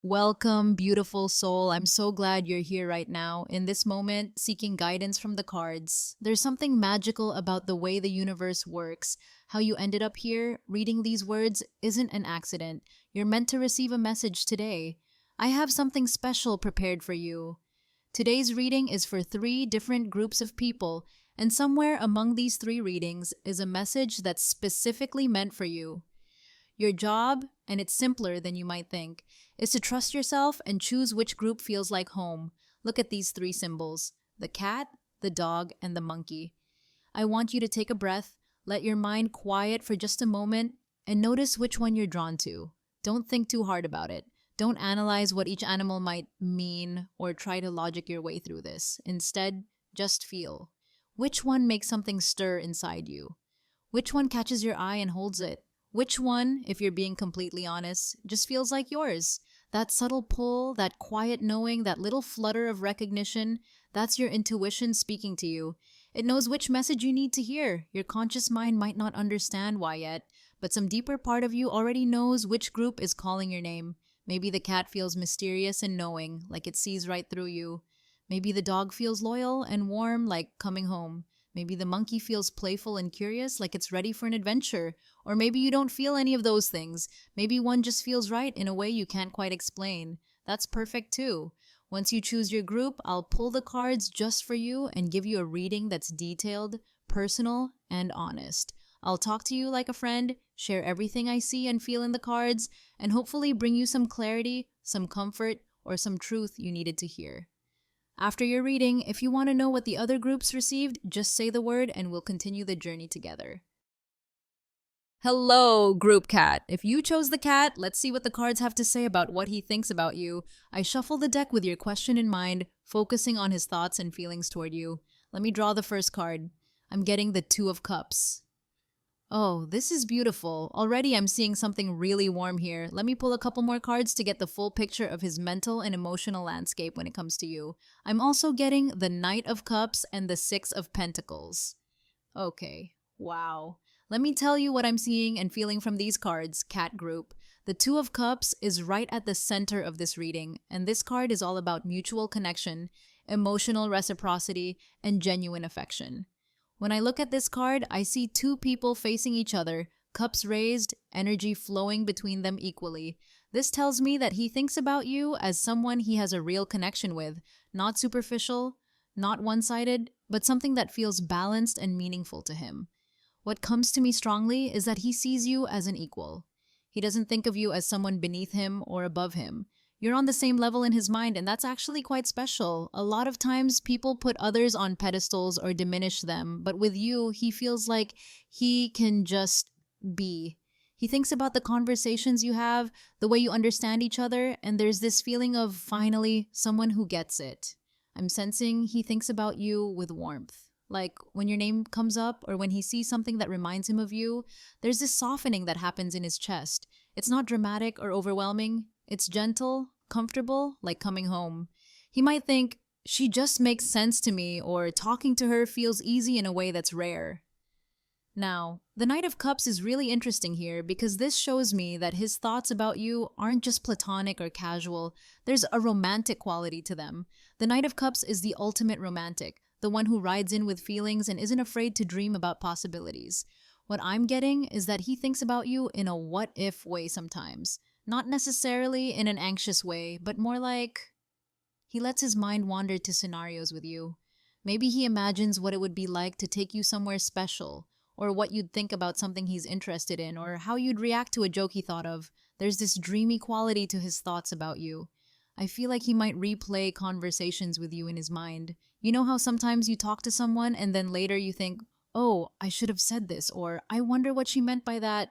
Welcome, beautiful soul. I'm so glad you're here right now, in this moment, seeking guidance from the cards. There's something magical about the way the universe works. How you ended up here, reading these words, isn't an accident. You're meant to receive a message today. I have something special prepared for you. Today's reading is for three different groups of people, and somewhere among these three readings is a message that's specifically meant for you. Your job, and it's simpler than you might think, is to trust yourself and choose which group feels like home. Look at these three symbols: the cat, the dog, and the monkey. I want you to take a breath, let your mind quiet for just a moment, and notice which one you're drawn to. Don't think too hard about it. Don't analyze what each animal might mean or try to logic your way through this. Instead, just feel. Which one makes something stir inside you? Which one catches your eye and holds it? Which one, if you're being completely honest, just feels like yours? That subtle pull, that quiet knowing, that little flutter of recognition, that's your intuition speaking to you. It knows which message you need to hear. Your conscious mind might not understand why yet, but some deeper part of you already knows which group is calling your name. Maybe the cat feels mysterious and knowing, like it sees right through you. Maybe the dog feels loyal and warm, like coming home. Maybe the monkey feels playful and curious, like it's ready for an adventure. Or maybe you don't feel any of those things. Maybe one just feels right in a way you can't quite explain. That's perfect too. Once you choose your group, I'll pull the cards just for you and give you a reading that's detailed, personal, and honest. I'll talk to you like a friend, share everything I see and feel in the cards, and hopefully bring you some clarity, some comfort, or some truth you needed to hear. After your reading, if you want to know what the other groups received, just say the word and we'll continue the journey together. Hello, Group Cat. If you chose the cat, let's see what the cards have to say about what he thinks about you. I shuffle the deck with your question in mind, focusing on his thoughts and feelings toward you. Let me draw the first card. I'm getting the Two of Cups. Oh, this is beautiful. Already I'm seeing something really warm here. Let me pull a couple more cards to get the full picture of his mental and emotional landscape when it comes to you. I'm also getting the Knight of Cups and the Six of Pentacles. Okay, wow. Let me tell you what I'm seeing and feeling from these cards, Cat Group. The Two of Cups is right at the center of this reading, and this card is all about mutual connection, emotional reciprocity, and genuine affection. When I look at this card, I see two people facing each other, cups raised, energy flowing between them equally. This tells me that he thinks about you as someone he has a real connection with, not superficial, not one-sided, but something that feels balanced and meaningful to him. What comes to me strongly is that he sees you as an equal. He doesn't think of you as someone beneath him or above him. You're on the same level in his mind, and that's actually quite special. A lot of times people put others on pedestals or diminish them, but with you, he feels like he can just be. He thinks about the conversations you have, the way you understand each other, and there's this feeling of finally someone who gets it. I'm sensing he thinks about you with warmth. Like when your name comes up or when he sees something that reminds him of you, there's this softening that happens in his chest. It's not dramatic or overwhelming. It's gentle, comfortable, like coming home. He might think, she just makes sense to me, or talking to her feels easy in a way that's rare. Now, the Knight of Cups is really interesting here because this shows me that his thoughts about you aren't just platonic or casual. There's a romantic quality to them. The Knight of Cups is the ultimate romantic, the one who rides in with feelings and isn't afraid to dream about possibilities. What I'm getting is that he thinks about you in a what-if way sometimes. Not necessarily in an anxious way, but more like he lets his mind wander to scenarios with you. Maybe he imagines what it would be like to take you somewhere special, or what you'd think about something he's interested in, or how you'd react to a joke he thought of. There's this dreamy quality to his thoughts about you. I feel like he might replay conversations with you in his mind. You know how sometimes you talk to someone and then later you think, oh, I should have said this, or I wonder what she meant by that?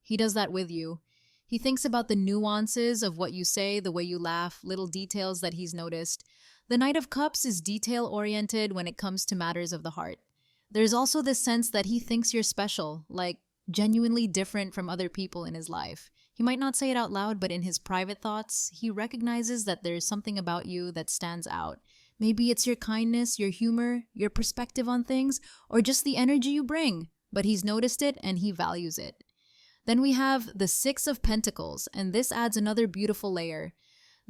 He does that with you. He thinks about the nuances of what you say, the way you laugh, little details that he's noticed. The Knight of Cups is detail-oriented when it comes to matters of the heart. There's also this sense that he thinks you're special, like genuinely different from other people in his life. He might not say it out loud, but in his private thoughts, he recognizes that there's something about you that stands out. Maybe it's your kindness, your humor, your perspective on things, or just the energy you bring. But he's noticed it and he values it. Then we have the Six of Pentacles, and this adds another beautiful layer.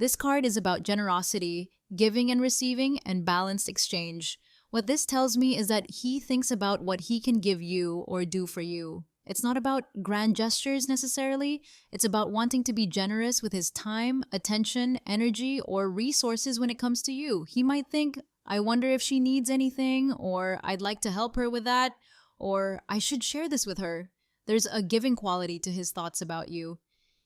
This card is about generosity, giving and receiving, and balanced exchange. What this tells me is that he thinks about what he can give you or do for you. It's not about grand gestures necessarily. It's about wanting to be generous with his time, attention, energy, or resources when it comes to you. He might think, I wonder if she needs anything, or I'd like to help her with that, or I should share this with her. There's a giving quality to his thoughts about you.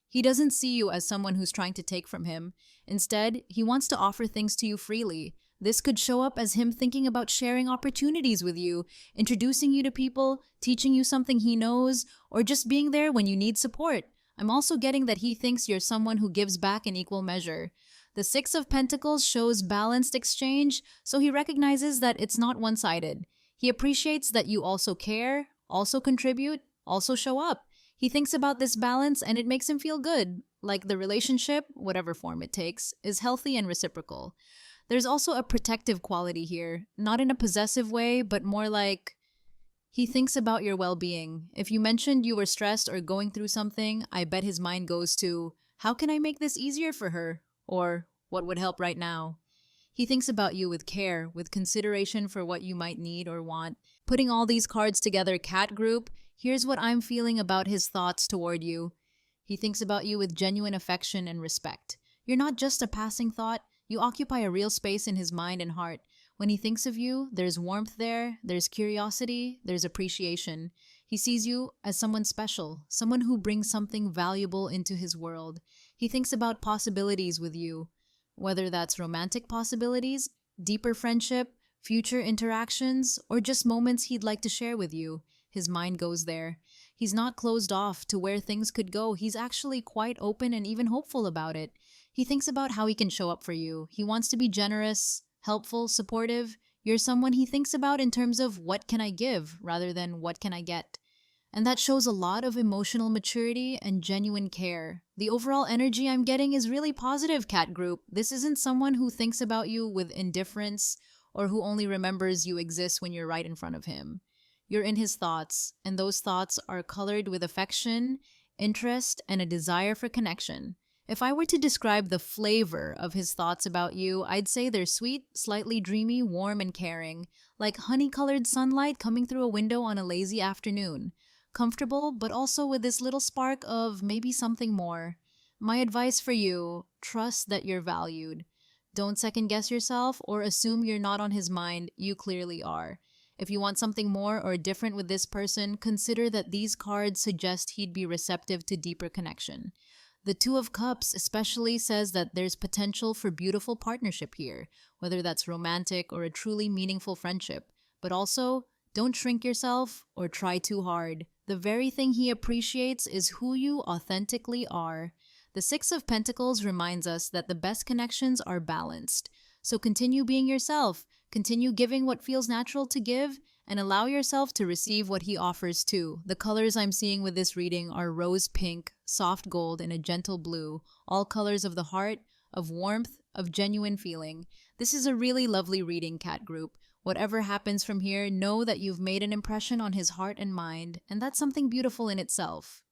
He doesn't see you as someone who's trying to take from him. Instead, he wants to offer things to you freely. This could show up as him thinking about sharing opportunities with you, introducing you to people, teaching you something he knows, or just being there when you need support. I'm also getting that he thinks you're someone who gives back in equal measure. The Six of Pentacles shows balanced exchange, so he recognizes that it's not one-sided. He appreciates that you also care, also contribute, also show up. He thinks about this balance and it makes him feel good, like the relationship, whatever form it takes, is healthy and reciprocal. There's also a protective quality here, not in a possessive way, but more like he thinks about your well-being. If you mentioned you were stressed or going through something, I bet his mind goes to, how can I make this easier for her? Or what would help right now? He thinks about you with care, with consideration for what you might need or want. Putting all these cards together, cat group, here's what I'm feeling about his thoughts toward you. He thinks about you with genuine affection and respect. You're not just a passing thought, you occupy a real space in his mind and heart. When he thinks of you, there's warmth there, there's curiosity, there's appreciation. He sees you as someone special, someone who brings something valuable into his world. He thinks about possibilities with you, whether that's romantic possibilities, deeper friendship, future interactions, or just moments he'd like to share with you. His mind goes there. He's not closed off to where things could go. He's actually quite open and even hopeful about it. He thinks about how he can show up for you. He wants to be generous, helpful, supportive. You're someone he thinks about in terms of what can I give rather than what can I get. And that shows a lot of emotional maturity and genuine care. The overall energy I'm getting is really positive, cat group. This isn't someone who thinks about you with indifference or who only remembers you exist when you're right in front of him. You're in his thoughts, and those thoughts are colored with affection, interest, and a desire for connection. If I were to describe the flavor of his thoughts about you, I'd say they're sweet, slightly dreamy, warm, and caring, like honey-colored sunlight coming through a window on a lazy afternoon. Comfortable, but also with this little spark of maybe something more. My advice for you, trust that you're valued. Don't second-guess yourself or assume you're not on his mind. You clearly are. If you want something more or different with this person, consider that these cards suggest he'd be receptive to deeper connection. The Two of Cups especially says that there's potential for beautiful partnership here, whether that's romantic or a truly meaningful friendship. But also, don't shrink yourself or try too hard. The very thing he appreciates is who you authentically are. The Six of Pentacles reminds us that the best connections are balanced. So continue being yourself, continue giving what feels natural to give, and allow yourself to receive what he offers too. The colors I'm seeing with this reading are rose pink, soft gold, and a gentle blue, all colors of the heart, of warmth, of genuine feeling. This is a really lovely reading, cat group. Whatever happens from here, know that you've made an impression on his heart and mind, and that's something beautiful in itself.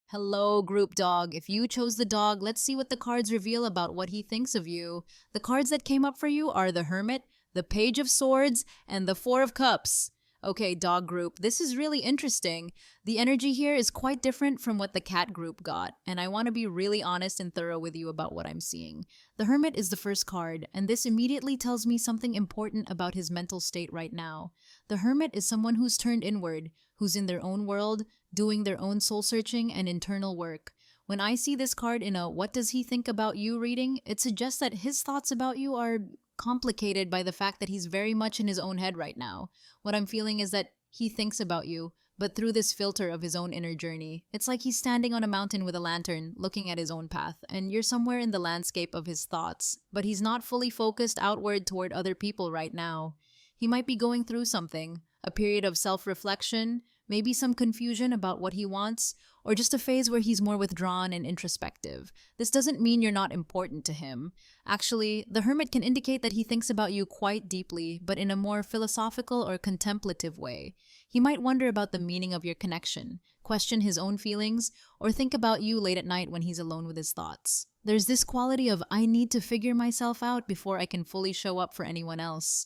Hello, group dog. If you chose the dog, let's see what the cards reveal about what he thinks of you. The cards that came up for you are the Hermit, the Page of Swords, and the Four of Cups. Okay, dog group, this is really interesting. The energy here is quite different from what the cat group got, and I want to be really honest and thorough with you about what I'm seeing. The Hermit is the first card, and this immediately tells me something important about his mental state right now. The Hermit is someone who's turned inward, who's in their own world, doing their own soul-searching and internal work. When I see this card in a "What does he think about you" reading, it suggests that his thoughts about you are complicated by the fact that he's very much in his own head right now. What I'm feeling is that he thinks about you, but through this filter of his own inner journey. It's like he's standing on a mountain with a lantern, looking at his own path, and you're somewhere in the landscape of his thoughts, but he's not fully focused outward toward other people right now. He might be going through something, a period of self-reflection, maybe some confusion about what he wants, or just a phase where he's more withdrawn and introspective. This doesn't mean you're not important to him. Actually, the Hermit can indicate that he thinks about you quite deeply, but in a more philosophical or contemplative way. He might wonder about the meaning of your connection, question his own feelings, or think about you late at night when he's alone with his thoughts. There's this quality of I need to figure myself out before I can fully show up for anyone else.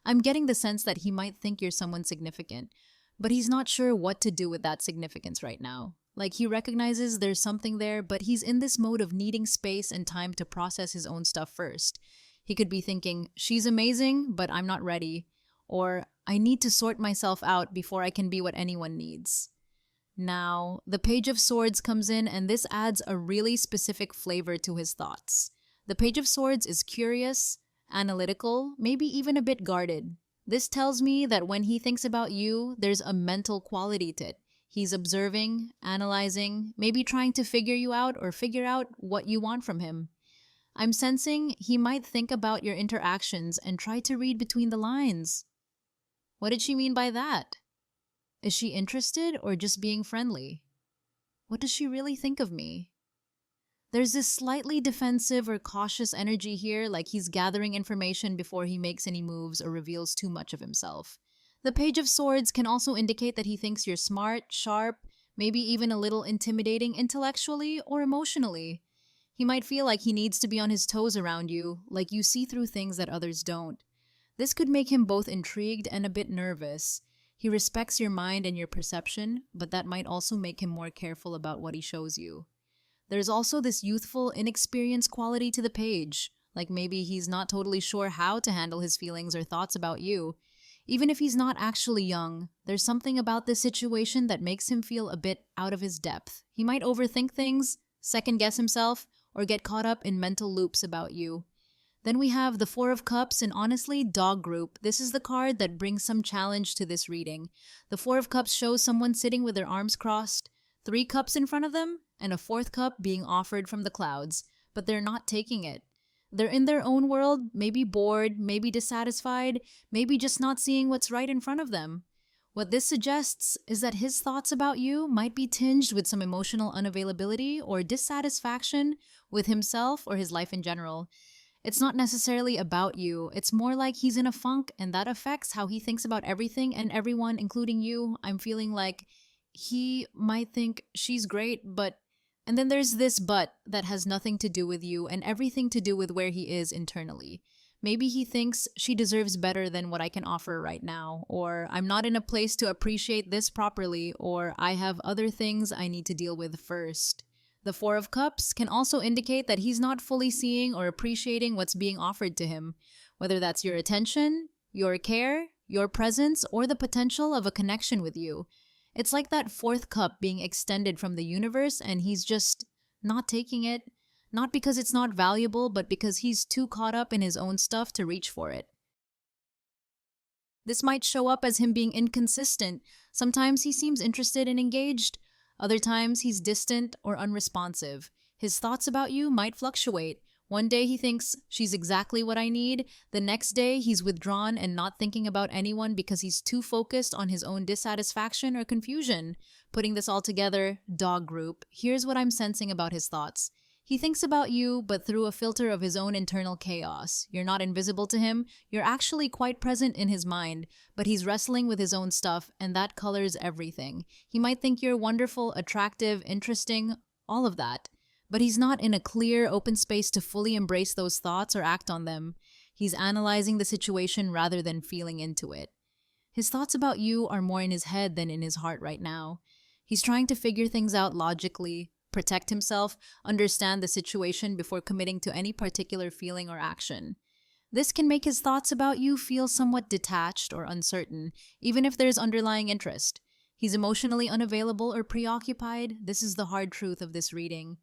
I'm getting the sense that he might think you're someone significant, but he's not sure what to do with that significance right now. Like he recognizes there's something there, but he's in this mode of needing space and time to process his own stuff first. He could be thinking, she's amazing, but I'm not ready. Or, I need to sort myself out before I can be what anyone needs. Now, the Page of Swords comes in, and this adds a really specific flavor to his thoughts. The Page of Swords is curious, analytical, maybe even a bit guarded. This tells me that when he thinks about you, there's a mental quality to it. He's observing, analyzing, maybe trying to figure you out or figure out what you want from him. I'm sensing he might think about your interactions and try to read between the lines. What did she mean by that? Is she interested or just being friendly? What does she really think of me? There's this slightly defensive or cautious energy here, like he's gathering information before he makes any moves or reveals too much of himself. The Page of Swords can also indicate that he thinks you're smart, sharp, maybe even a little intimidating intellectually or emotionally. He might feel like he needs to be on his toes around you, like you see through things that others don't. This could make him both intrigued and a bit nervous. He respects your mind and your perception, but that might also make him more careful about what he shows you. There's also this youthful, inexperienced quality to the page, like maybe he's not totally sure how to handle his feelings or thoughts about you. Even if he's not actually young, there's something about this situation that makes him feel a bit out of his depth. He might overthink things, second-guess himself, or get caught up in mental loops about you. Then we have the Four of Cups, and honestly, Dog Group. This is the card that brings some challenge to this reading. The Four of Cups shows someone sitting with their arms crossed, 3 cups in front of them, and a 4th cup being offered from the clouds, but they're not taking it. They're in their own world, maybe bored, maybe dissatisfied, maybe just not seeing what's right in front of them. What this suggests is that his thoughts about you might be tinged with some emotional unavailability or dissatisfaction with himself or his life in general. It's not necessarily about you. It's more like he's in a funk, and that affects how he thinks about everything and everyone, including you. I'm feeling like he might think she's great, but... And then there's this but that has nothing to do with you and everything to do with where he is internally. Maybe he thinks she deserves better than what I can offer right now, or I'm not in a place to appreciate this properly, or I have other things I need to deal with first. The Four of Cups can also indicate that he's not fully seeing or appreciating what's being offered to him, whether that's your attention, your care, your presence, or the potential of a connection with you. It's like that 4th cup being extended from the universe and he's just not taking it, not because it's not valuable, but because he's too caught up in his own stuff to reach for it. This might show up as him being inconsistent. Sometimes he seems interested and engaged. Other times he's distant or unresponsive. His thoughts about you might fluctuate. One day he thinks, she's exactly what I need. The next day he's withdrawn and not thinking about anyone because he's too focused on his own dissatisfaction or confusion. Putting this all together, Dog Group, here's what I'm sensing about his thoughts. He thinks about you, but through a filter of his own internal chaos. You're not invisible to him. You're actually quite present in his mind, but he's wrestling with his own stuff, and that colors everything. He might think you're wonderful, attractive, interesting, all of that. But he's not in a clear, open space to fully embrace those thoughts or act on them. He's analyzing the situation rather than feeling into it. His thoughts about you are more in his head than in his heart right now. He's trying to figure things out logically, protect himself, understand the situation before committing to any particular feeling or action. This can make his thoughts about you feel somewhat detached or uncertain, even if there's underlying interest. He's emotionally unavailable or preoccupied. This is the hard truth of this reading.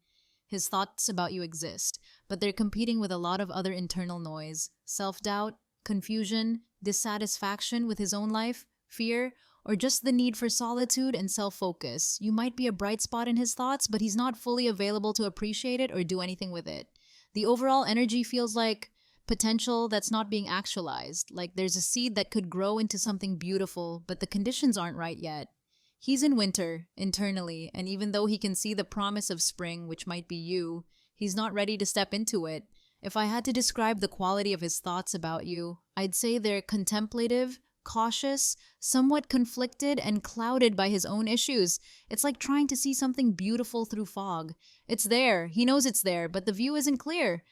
His thoughts about you exist, but they're competing with a lot of other internal noise, self-doubt, confusion, dissatisfaction with his own life, fear, or just the need for solitude and self-focus. You might be a bright spot in his thoughts, but he's not fully available to appreciate it or do anything with it. The overall energy feels like potential that's not being actualized, like there's a seed that could grow into something beautiful, but the conditions aren't right yet. He's in winter, internally, and even though he can see the promise of spring, which might be you, he's not ready to step into it. If I had to describe the quality of his thoughts about you, I'd say they're contemplative, cautious, somewhat conflicted, and clouded by his own issues. It's like trying to see something beautiful through fog. It's there, he knows it's there, but the view isn't clear.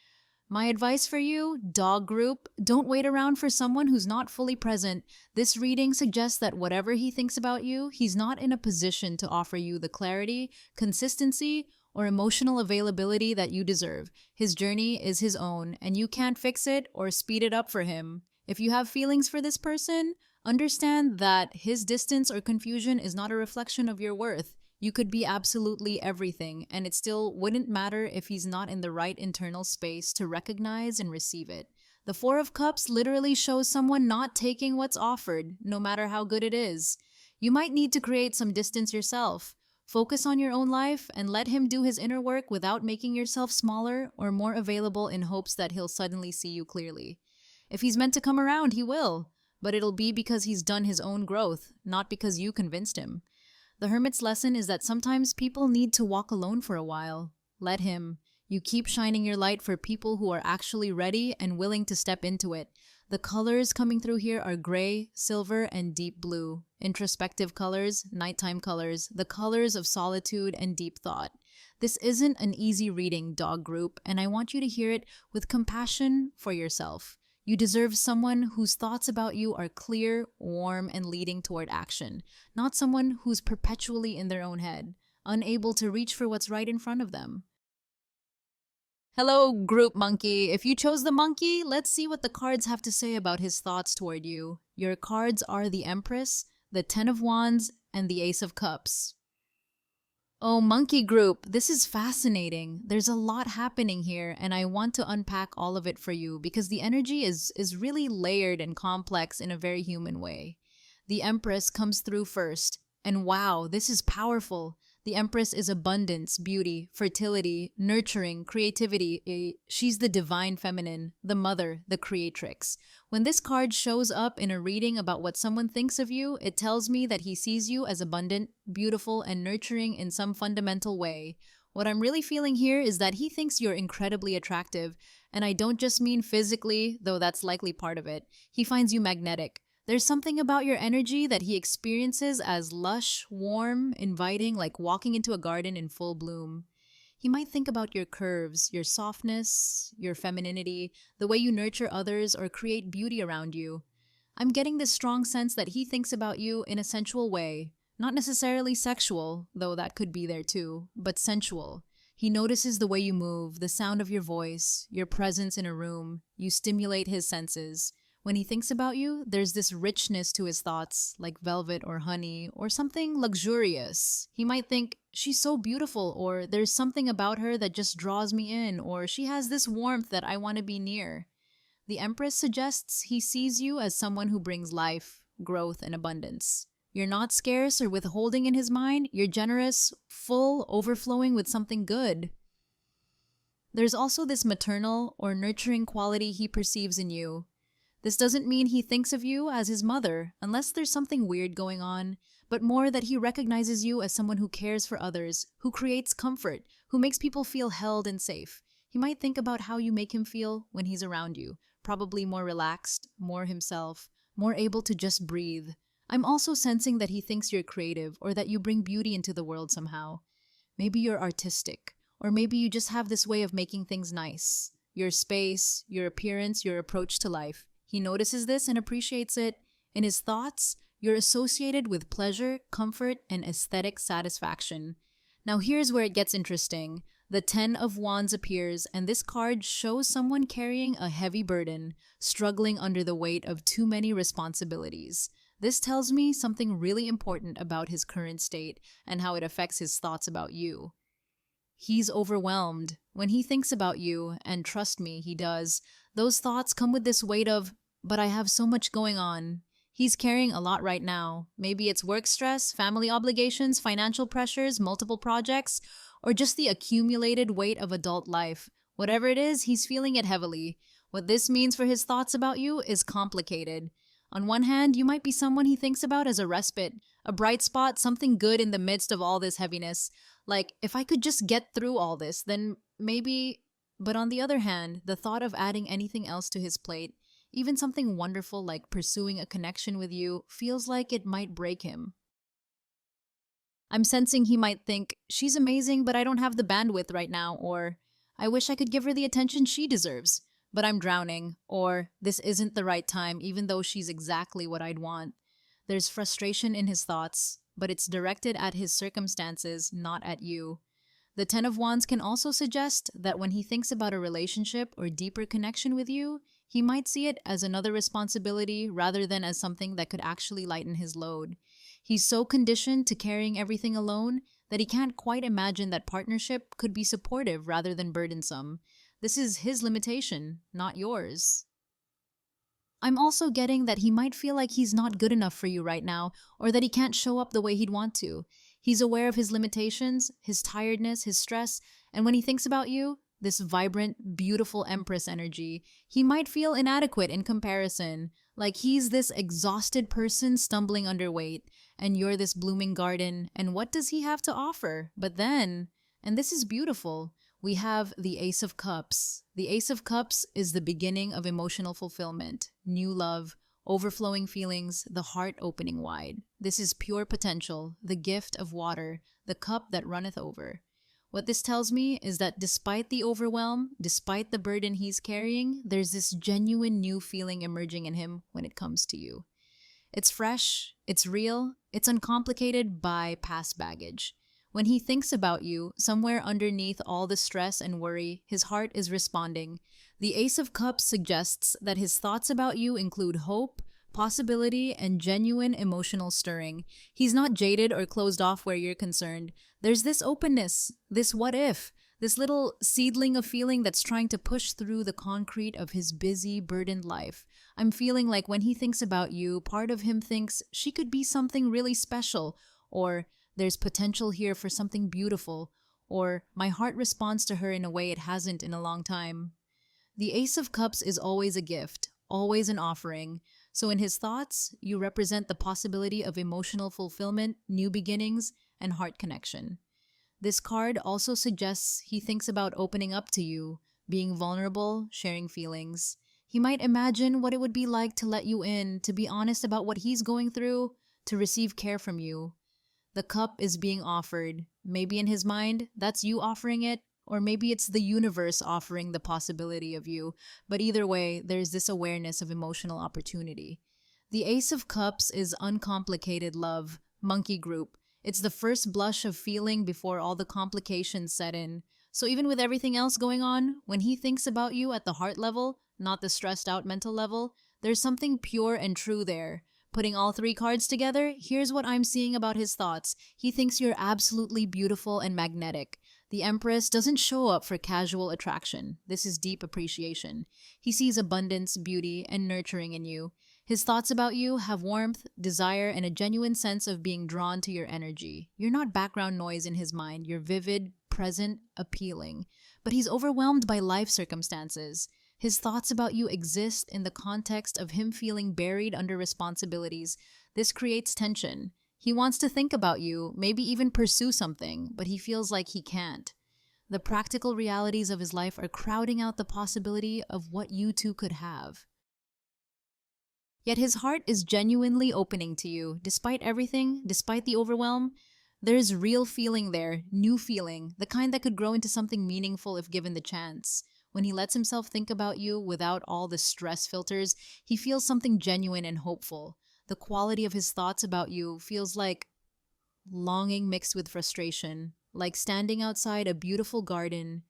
My advice for you, dog group, don't wait around for someone who's not fully present. This reading suggests that whatever he thinks about you, he's not in a position to offer you the clarity, consistency, or emotional availability that you deserve. His journey is his own, and you can't fix it or speed it up for him. If you have feelings for this person, understand that his distance or confusion is not a reflection of your worth. You could be absolutely everything, and it still wouldn't matter if he's not in the right internal space to recognize and receive it. The Four of Cups literally shows someone not taking what's offered, no matter how good it is. You might need to create some distance yourself. Focus on your own life and let him do his inner work without making yourself smaller or more available in hopes that he'll suddenly see you clearly. If he's meant to come around, he will, but it'll be because he's done his own growth, not because you convinced him. The Hermit's lesson is that sometimes people need to walk alone for a while. Let him. You keep shining your light for people who are actually ready and willing to step into it. The colors coming through here are gray, silver, and deep blue. Introspective colors, nighttime colors, the colors of solitude and deep thought. This isn't an easy reading, dog group, and I want you to hear it with compassion for yourself. You deserve someone whose thoughts about you are clear, warm, and leading toward action, not someone who's perpetually in their own head, unable to reach for what's right in front of them. Hello, group monkey. If you chose the monkey, let's see what the cards have to say about his thoughts toward you. Your cards are the Empress, the Ten of Wands, and the Ace of Cups. Oh, monkey group, this is fascinating. There's a lot happening here, and I want to unpack all of it for you because the energy is really layered and complex in a very human way. The Empress comes through first, and wow, this is powerful. The Empress is abundance, beauty, fertility, nurturing, creativity. She's the divine feminine, the mother, the creatrix. When this card shows up in a reading about what someone thinks of you, it tells me that he sees you as abundant, beautiful, and nurturing in some fundamental way. What I'm really feeling here is that he thinks you're incredibly attractive, and I don't just mean physically, though that's likely part of it. He finds you magnetic. There's something about your energy that he experiences as lush, warm, inviting, like walking into a garden in full bloom. He might think about your curves, your softness, your femininity, the way you nurture others or create beauty around you. I'm getting this strong sense that he thinks about you in a sensual way, not necessarily sexual, though that could be there too, but sensual. He notices the way you move, the sound of your voice, your presence in a room. You stimulate his senses. When he thinks about you, there's this richness to his thoughts, like velvet or honey, or something luxurious. He might think, she's so beautiful, or there's something about her that just draws me in, or she has this warmth that I want to be near. The Empress suggests he sees you as someone who brings life, growth, and abundance. You're not scarce or withholding in his mind, you're generous, full, overflowing with something good. There's also this maternal or nurturing quality he perceives in you. This doesn't mean he thinks of you as his mother, unless there's something weird going on, but more that he recognizes you as someone who cares for others, who creates comfort, who makes people feel held and safe. He might think about how you make him feel when he's around you, probably more relaxed, more himself, more able to just breathe. I'm also sensing that he thinks you're creative or that you bring beauty into the world somehow. Maybe you're artistic, or maybe you just have this way of making things nice. Your space, your appearance, your approach to life. He notices this and appreciates it. In his thoughts, you're associated with pleasure, comfort, and aesthetic satisfaction. Now here's where it gets interesting. The Ten of Wands appears, and this card shows someone carrying a heavy burden, struggling under the weight of too many responsibilities. This tells me something really important about his current state and how it affects his thoughts about you. He's overwhelmed. When he thinks about you, and trust me, he does, those thoughts come with this weight of, but I have so much going on. He's carrying a lot right now. Maybe it's work stress, family obligations, financial pressures, multiple projects, or just the accumulated weight of adult life. Whatever it is, he's feeling it heavily. What this means for his thoughts about you is complicated. On one hand, you might be someone he thinks about as a respite, a bright spot, something good in the midst of all this heaviness. Like, if I could just get through all this, then maybe... But on the other hand, the thought of adding anything else to his plate, Even something wonderful like pursuing a connection with you feels like it might break him. I'm sensing he might think, she's amazing, but I don't have the bandwidth right now, or I wish I could give her the attention she deserves, but I'm drowning, or this isn't the right time, even though she's exactly what I'd want. There's frustration in his thoughts, but it's directed at his circumstances, not at you. The Ten of Wands can also suggest that when he thinks about a relationship or deeper connection with you, he might see it as another responsibility rather than as something that could actually lighten his load. He's so conditioned to carrying everything alone that he can't quite imagine that partnership could be supportive rather than burdensome. This is his limitation, not yours. I'm also getting that he might feel like he's not good enough for you right now, or that he can't show up the way he'd want to. He's aware of his limitations, his tiredness, his stress, and when he thinks about you, this vibrant, beautiful Empress energy, he might feel inadequate in comparison, like he's this exhausted person stumbling underweight, and you're this blooming garden, and what does he have to offer? But then, and this is beautiful, we have the Ace of Cups. The Ace of Cups is the beginning of emotional fulfillment, new love, overflowing feelings, the heart opening wide. This is pure potential, the gift of water, the cup that runneth over. What this tells me is that despite the overwhelm, despite the burden he's carrying, there's this genuine new feeling emerging in him when it comes to you. It's fresh, it's real, it's uncomplicated by past baggage. When he thinks about you, somewhere underneath all the stress and worry, his heart is responding. The Ace of Cups suggests that his thoughts about you include hope, possibility, and genuine emotional stirring. He's not jaded or closed off where you're concerned. There's this openness, this what if, this little seedling of feeling that's trying to push through the concrete of his busy, burdened life. I'm feeling like when he thinks about you, part of him thinks she could be something really special, or there's potential here for something beautiful, or my heart responds to her in a way it hasn't in a long time. The Ace of Cups is always a gift, always an offering. So in his thoughts, you represent the possibility of emotional fulfillment, new beginnings, and heart connection. This card also suggests he thinks about opening up to you, being vulnerable, sharing feelings. He might imagine what it would be like to let you in, to be honest about what he's going through, to receive care from you. The cup is being offered. Maybe in his mind, that's you offering it, or maybe it's the universe offering the possibility of you. But either way, there's this awareness of emotional opportunity. The Ace of Cups is uncomplicated love, monkey group. It's the first blush of feeling before all the complications set in. So even with everything else going on, when he thinks about you at the heart level, not the stressed out mental level, there's something pure and true there. Putting all three cards together, here's what I'm seeing about his thoughts. He thinks you're absolutely beautiful and magnetic. The Empress doesn't show up for casual attraction. This is deep appreciation. He sees abundance, beauty, and nurturing in you. His thoughts about you have warmth, desire, and a genuine sense of being drawn to your energy. You're not background noise in his mind. You're vivid, present, appealing. But he's overwhelmed by life circumstances. His thoughts about you exist in the context of him feeling buried under responsibilities. This creates tension. He wants to think about you, maybe even pursue something, but he feels like he can't. The practical realities of his life are crowding out the possibility of what you two could have. Yet his heart is genuinely opening to you. Despite everything, despite the overwhelm, there's real feeling there, new feeling, the kind that could grow into something meaningful if given the chance. When he lets himself think about you without all the stress filters, he feels something genuine and hopeful. The quality of his thoughts about you feels like longing mixed with frustration, like standing outside a beautiful garden,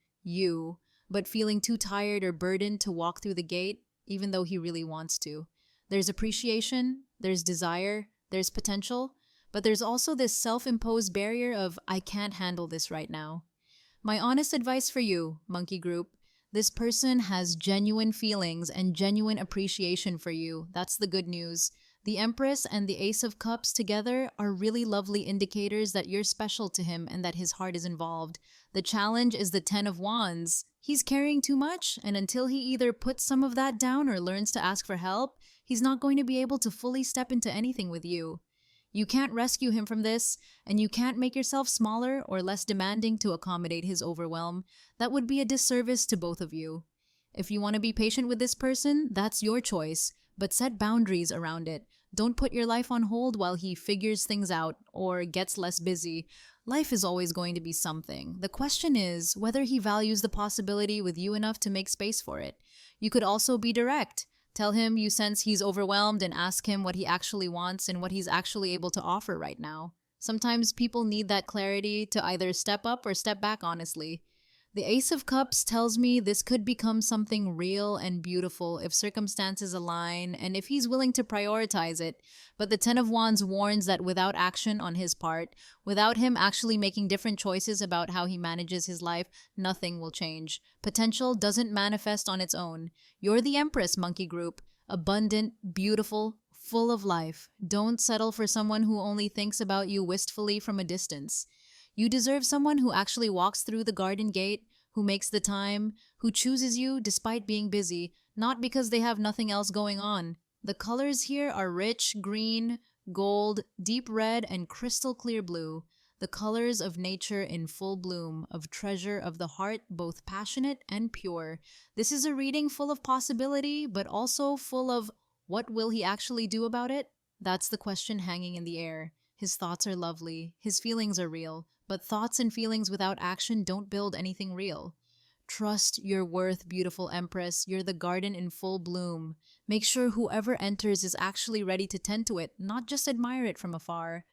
but feeling too tired or burdened to walk through the gate, even though he really wants to. There's appreciation, there's desire, there's potential, but there's also this self-imposed barrier of, I can't handle this right now. My honest advice for you, Monkey Group, this person has genuine feelings and genuine appreciation for you. That's the good news. The Empress and the Ace of Cups together are really lovely indicators that you're special to him and that his heart is involved. The challenge is the Ten of Wands. He's carrying too much, and until he either puts some of that down or learns to ask for help, he's not going to be able to fully step into anything with you. You can't rescue him from this, and you can't make yourself smaller or less demanding to accommodate his overwhelm. That would be a disservice to both of you. If you want to be patient with this person, that's your choice, but set boundaries around it. Don't put your life on hold while he figures things out or gets less busy. Life is always going to be something. The question is whether he values the possibility with you enough to make space for it. You could also be direct. Tell him you sense he's overwhelmed and ask him what he actually wants and what he's actually able to offer right now. Sometimes people need that clarity to either step up or step back, honestly. The Ace of Cups tells me this could become something real and beautiful if circumstances align and if he's willing to prioritize it. But the Ten of Wands warns that without action on his part, without him actually making different choices about how he manages his life, nothing will change. Potential doesn't manifest on its own. You're the Empress, Monkey Group. Abundant, beautiful, full of life. Don't settle for someone who only thinks about you wistfully from a distance. You deserve someone who actually walks through the garden gate, who makes the time, who chooses you despite being busy, not because they have nothing else going on. The colors here are rich green, gold, deep red, and crystal clear blue. The colors of nature in full bloom, of treasure of the heart, both passionate and pure. This is a reading full of possibility, but also full of what will he actually do about it? That's the question hanging in the air. His thoughts are lovely, his feelings are real, but thoughts and feelings without action don't build anything real. Trust your worth, beautiful Empress. You're the garden in full bloom. Make sure whoever enters is actually ready to tend to it, not just admire it from afar.